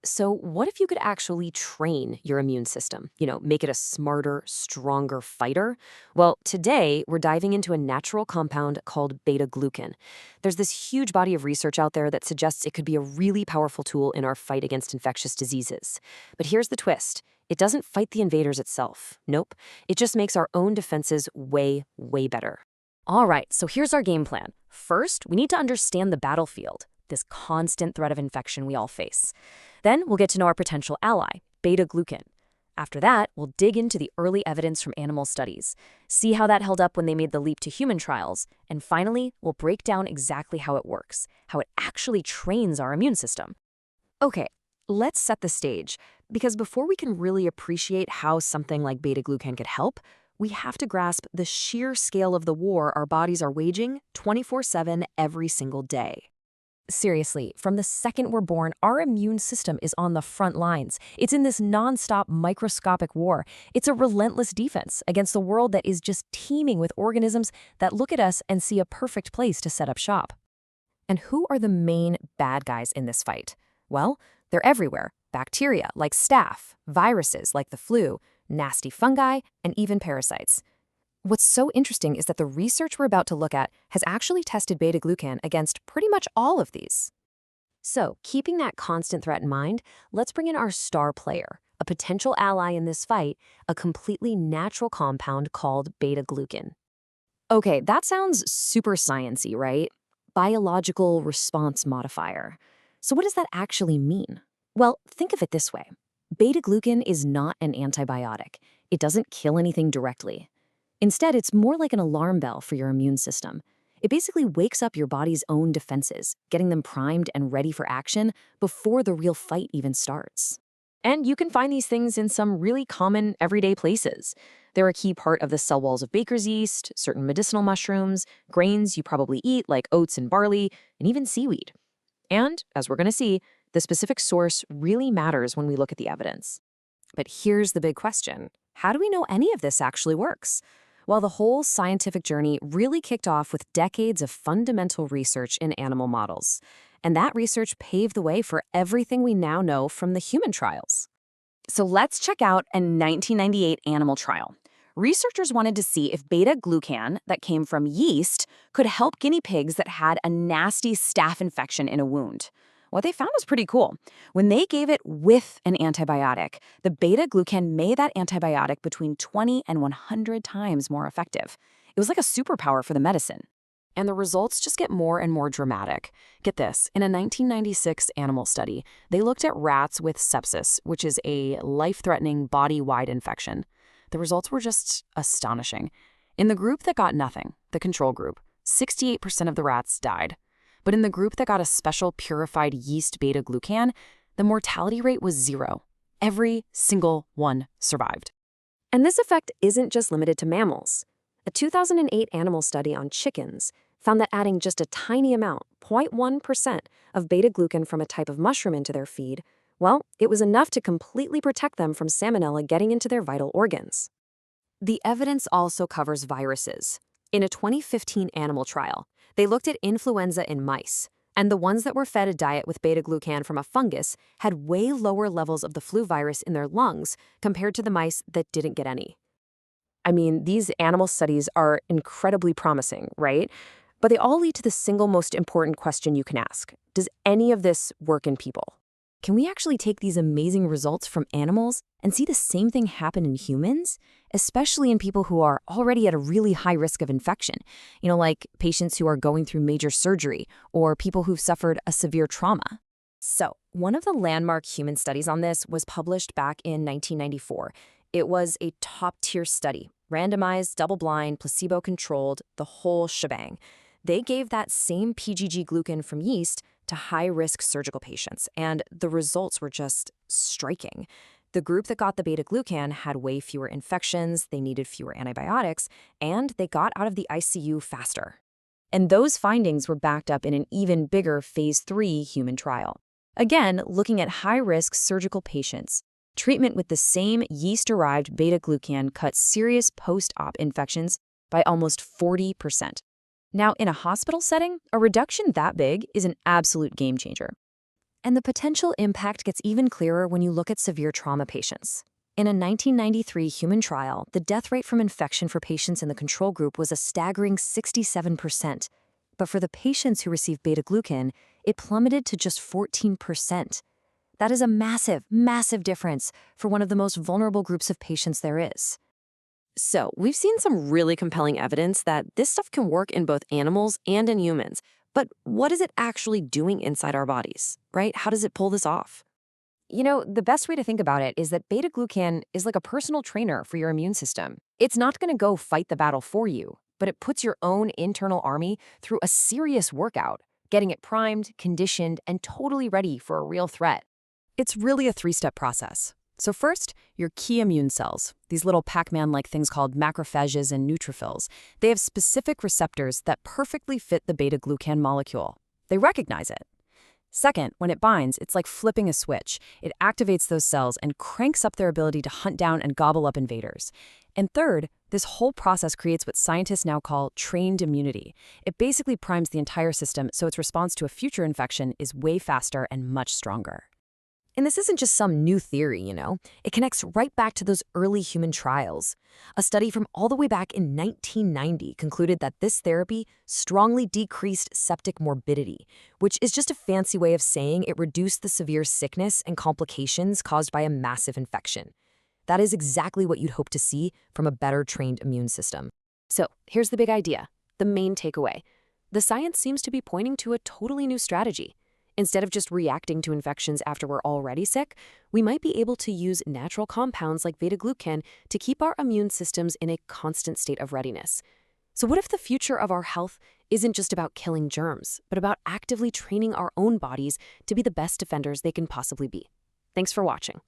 So, what if you could actually train your immune system? Make it a smarter, stronger fighter? Well, today we're diving into a natural compound called beta glucan. There's this huge body of research out there that suggests it could be a really powerful tool in our fight against infectious diseases. But here's the twist. It doesn't fight the invaders itself. Nope. It just makes our own defenses way, way better. All right, so here's our game plan. First, we need to understand the battlefield, this constant threat of infection we all face. Then we'll get to know our potential ally, beta glucan. After that, we'll dig into the early evidence from animal studies, see how that held up when they made the leap to human trials, and finally, we'll break down exactly how it works, how it actually trains our immune system. Okay, let's set the stage, because before we can really appreciate how something like beta glucan could help, we have to grasp the sheer scale of the war our bodies are waging 24/7 every single day. Seriously, from the second we're born, our immune system is on the front lines. It's in this nonstop microscopic war. It's a relentless defense against the world that is just teeming with organisms that look at us and see a perfect place to set up shop. And who are the main bad guys in this fight? Well, they're everywhere. Bacteria like staph, viruses like the flu, nasty fungi, and even parasites. What's so interesting is that the research we're about to look at has actually tested beta-glucan against pretty much all of these. So, keeping that constant threat in mind, let's bring in our star player, a potential ally in this fight, a completely natural compound called beta-glucan. Okay, that sounds super science-y, right? Biological response modifier. So what does that actually mean? Well, think of it this way. Beta-glucan is not an antibiotic. It doesn't kill anything directly. Instead, it's more like an alarm bell for your immune system. It basically wakes up your body's own defenses, getting them primed and ready for action before the real fight even starts. And you can find these things in some really common everyday places. They're a key part of the cell walls of baker's yeast, certain medicinal mushrooms, grains you probably eat like oats and barley, and even seaweed. And, as we're going to see, the specific source really matters when we look at the evidence. But here's the big question. How do we know any of this actually works? Well, the whole scientific journey really kicked off with decades of fundamental research in animal models. And that research paved the way for everything we now know from the human trials. So let's check out a 1998 animal trial. Researchers wanted to see if beta-glucan that came from yeast could help guinea pigs that had a nasty staph infection in a wound. What they found was pretty cool. When they gave it with an antibiotic, the beta-glucan made that antibiotic between 20 and 100 times more effective. It was like a superpower for the medicine. And the results just get more and more dramatic. Get this, in a 1996 animal study, they looked at rats with sepsis, which is a life-threatening body-wide infection. The results were just astonishing. In the group that got nothing, the control group, 68% of the rats died. But in the group that got a special purified yeast beta-glucan, the mortality rate was 0. Every single one survived. And this effect isn't just limited to mammals. A 2008 animal study on chickens found that adding just a tiny amount, 0.1%, of beta-glucan from a type of mushroom into their feed, well, it was enough to completely protect them from salmonella getting into their vital organs. The evidence also covers viruses. In a 2015 animal trial, they looked at influenza in mice, and the ones that were fed a diet with beta-glucan from a fungus had way lower levels of the flu virus in their lungs compared to the mice that didn't get any. I mean, these animal studies are incredibly promising, right? But they all lead to the single most important question you can ask. Does any of this work in people? Can we actually take these amazing results from animals and see the same thing happen in humans? Especially in people who are already at a really high risk of infection, like patients who are going through major surgery or people who've suffered a severe trauma. So, one of the landmark human studies on this was published back in 1994. It was a top-tier study, randomized, double-blind, placebo-controlled, the whole shebang. They gave that same PGG glucan from yeast to high-risk surgical patients, and the results were just striking. The group that got the beta-glucan had way fewer infections, they needed fewer antibiotics, and they got out of the ICU faster. And those findings were backed up in an even bigger Phase 3 human trial. Again, looking at high-risk surgical patients, treatment with the same yeast-derived beta-glucan cut serious post-op infections by almost 40%. Now, in a hospital setting, a reduction that big is an absolute game changer. And the potential impact gets even clearer when you look at severe trauma patients. In a 1993 human trial, the death rate from infection for patients in the control group was a staggering 67%. But for the patients who received beta-glucan, it plummeted to just 14%. That is a massive, massive difference for one of the most vulnerable groups of patients there is. So, we've seen some really compelling evidence that this stuff can work in both animals and in humans. But what is it actually doing inside our bodies, right? How does it pull this off? The best way to think about it is that beta-glucan is like a personal trainer for your immune system. It's not going to go fight the battle for you, but it puts your own internal army through a serious workout, getting it primed, conditioned, and totally ready for a real threat. It's really a three-step process. So first, your key immune cells, these little Pac-Man-like things called macrophages and neutrophils, they have specific receptors that perfectly fit the beta-glucan molecule. They recognize it. Second, when it binds, it's like flipping a switch. It activates those cells and cranks up their ability to hunt down and gobble up invaders. And third, this whole process creates what scientists now call trained immunity. It basically primes the entire system so its response to a future infection is way faster and much stronger. And this isn't just some new theory. It connects right back to those early human trials. A study from all the way back in 1990 concluded that this therapy strongly decreased septic morbidity, which is just a fancy way of saying it reduced the severe sickness and complications caused by a massive infection. That is exactly what you'd hope to see from a better trained immune system. So here's the big idea, the main takeaway. The science seems to be pointing to a totally new strategy. Instead of just reacting to infections after we're already sick, we might be able to use natural compounds like beta-glucan to keep our immune systems in a constant state of readiness. So what if the future of our health isn't just about killing germs, but about actively training our own bodies to be the best defenders they can possibly be? Thanks for watching.